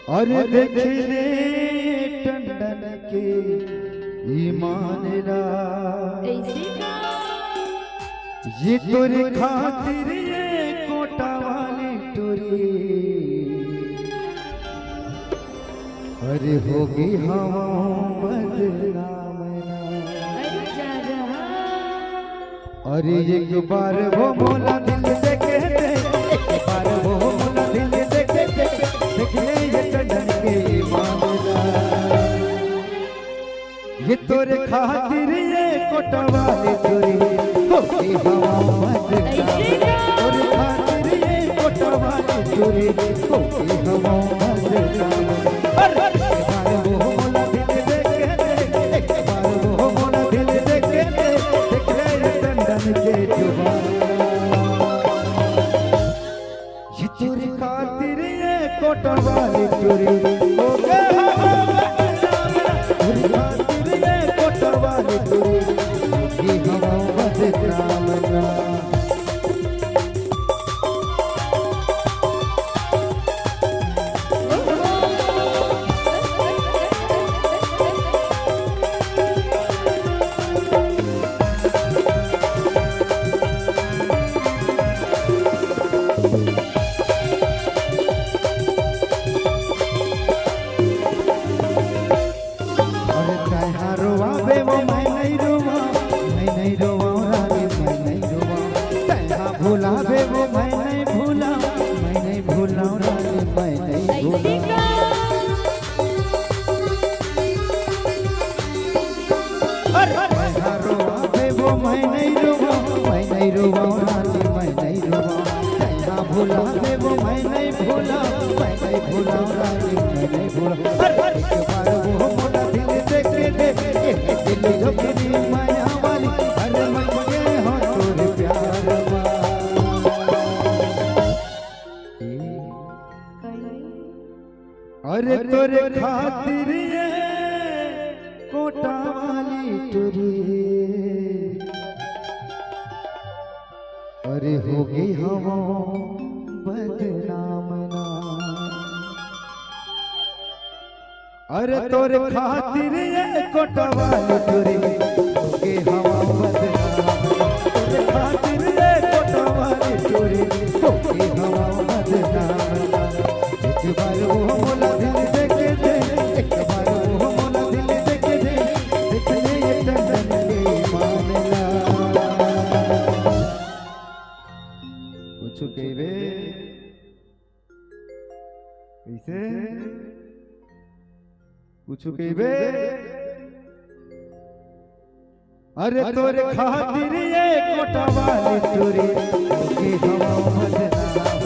और देख ले टंडन के ईमान रा ये तोरे खातिर ये कोटा वाली टोरी अरे होगी हवा बदनाम अरे एक बार वो मोला दिल देखे दे एक बार वो मोला दिल देखे दे देख ले ये टंडन के मामला ये तोरे खातिर ये कोटा वाली टोरी होगी हवा बदनाम तोरे खातिर ये कोटा वाली टोरी होगी हवा बदनाम कोटा वाली टोरी हो गए खातिर ये कोटा वाली टोरी ये हवा बदनाम ना भूला बे वो मैं नहीं भूला रानी मैं नहीं भूला रोवा बे वो मैं नहीं रोवा रानी मैं नहीं रोवा भूला बे वो मैं नहीं भूला रानी मैं नहीं भूला एक बार वो मोटा दिल देख दे एक दिल जो मेरी माया वाली अरे मन के हो तोरे प्यार अरे तोरे खातिर ये कोटा वाली टोरी अरे होगी हवा बदनाम ना अरे तोरे खातिर ये कोटा वाली टोरी होगी हवा बदनाम तोरे खातिर ये कोटा वाली टोरी होगी हवा बदनाम एक बार वो मोला दिल देखे दे एक बार वो मोला दिल देखे दे देख ले ये टंडन के मामला कुछ कहवे कैसे कुछ कहवे अरे तोरे खातिर ये कोटा वाली टोरी होगी हवा बदनाम